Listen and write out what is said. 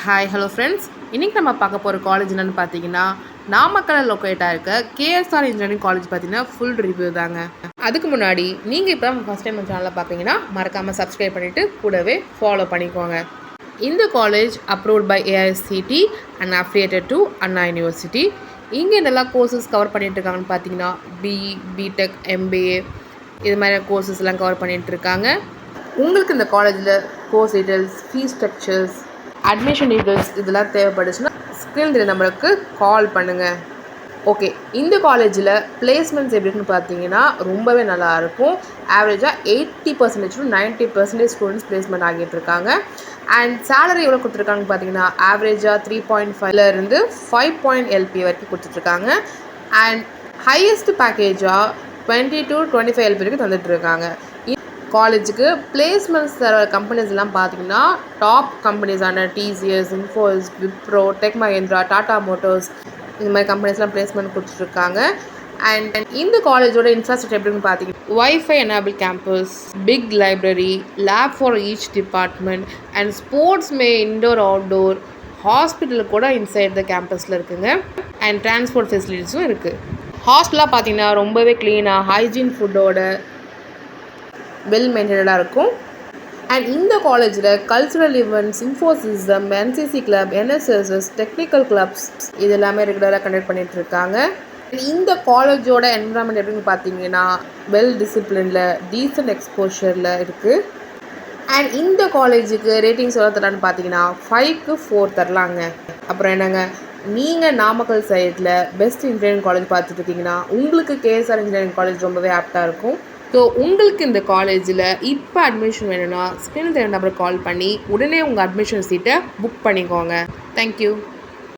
Hi hello friends, இன்றைக்கி நம்ம பார்க்க போகிற காலேஜ் என்னென்னு பார்த்தீங்கன்னா நாமக்கல் லொக்கேட்டாக இருக்க கேஎஸ்ஆர் இன்ஜினியரிங் காலேஜ் பார்த்தீங்கன்னா ஃபுல் ரிவ்யூ தாங்க. அதுக்கு முன்னாடி நீங்கள் இப்போ ஃபஸ்ட் டைம் சேனலில் பார்க்குறீங்கன்னா மறக்காமல் சப்ஸ்கிரைப் பண்ணிவிட்டு கூடவே ஃபாலோ பண்ணிக்கோங்க. இந்த college approved by AICTE and affiliated to Anna university. இங்கே நல்லா கோர்சஸ் கவர் பண்ணிகிட்டு இருக்காங்கன்னு பார்த்தீங்கன்னா பிஇ, பிடெக், எம்பிஏ இது மாதிரி கோர்சஸ் எல்லாம் கவர் பண்ணிகிட்டு இருக்காங்க. உங்களுக்கு இந்த காலேஜில் course details, fees structures, admission details இதெல்லாம் தேவைப்படுச்சுன்னா ஸ்க்ரீன் நம்மளுக்கு கால் பண்ணுங்கள். ஓகே, இந்த காலேஜில் பிளேஸ்மெண்ட்ஸ் எப்படின்னு பார்த்தீங்கன்னா ரொம்பவே நல்லாயிருக்கும். ஆவரேஜாக 80% to 90% ஸ்டூடெண்ட்ஸ் பிளேஸ்மெண்ட் ஆகிட்டு இருக்காங்க. அண்ட் சேலரி எவ்வளோ கொடுத்துருக்காங்கன்னு பார்த்தீங்கன்னா ஆவரேஜாக 3.5லேருந்து 5 LP வரைக்கும் கொடுத்துட்ருக்காங்க. அண்ட் ஹையஸ்ட் பேக்கேஜாக 20 to 25 LP வரைக்கும் தந்துட்டுருக்காங்க. காலேஜுக்கு பிளேஸ்மெண்ட்ஸ் தர கம்பெனிஸ் எல்லாம் பார்த்தீங்கன்னா டாப் கம்பெனிஸான TCS, Infosys, Wipro, Tech Mahindra, Tata Motors இந்த மாதிரி கம்பெனிஸ்லாம் பிளேஸ்மெண்ட் கொடுத்துட்ருக்காங்க. அண்ட் இந்த காலேஜோட இன்ஃப்ராஸ்ட்ரக்சர் எப்படின்னு பார்த்தீங்கன்னா wifi enable campus, big library, lab for each department and sports indoor outdoor, hospital கூட இன்சைட் த கேம்பஸில் இருக்குங்க. அண்ட் டிரான்ஸ்போர்ட் ஃபெசிலிட்டிஸும் இருக்குது. ஹாஸ்டலாக பார்த்தீங்கன்னா ரொம்பவே க்ளீனாக ஹைஜீன் ஃபுட்டோட வெல் மெயின்டைனடாக இருக்கும். அண்ட் இந்த காலேஜில் கல்ச்சுரல் ஈவெண்ட்ஸ், இன்ஃபோசிசம், NCC club, NSS, technical clubs இது எல்லாமே ரெகுலராக கண்டக்ட் பண்ணிகிட்ருக்காங்க. இந்த காலேஜோட என்விரான்மெண்ட் எப்படின்னு பார்த்தீங்கன்னா வெல் டிசிப்ளினில், டீசன்ட் எக்ஸ்போஷரில் இருக்குது. அண்ட் இந்த காலேஜுக்கு ரேட்டிங்ஸ் எவ்வளோ தரலான்னு பார்த்தீங்கன்னா 5க்கு 4 தரலாங்க. அப்புறம் என்னங்க, நீங்கள் நாமக்கல் சைடில் பெஸ்ட் இன்ஜினியரிங் காலேஜ் பார்த்துட்ருக்கீங்கன்னா உங்களுக்கு கேஎஸ்ஆர் இன்ஜினியரிங் காலேஜ் ரொம்பவே ஆப்டாக இருக்கும். ஸோ உங்களுக்கு இந்த காலேஜில் இப்போ அட்மிஷன் வேணும்னா ஸ்க்ரீனில் நம்பருக்கு கால் பண்ணி உடனே உங்கள் அட்மிஷன் சீட்டை புக் பண்ணிக்கோங்க. தேங்க்யூ.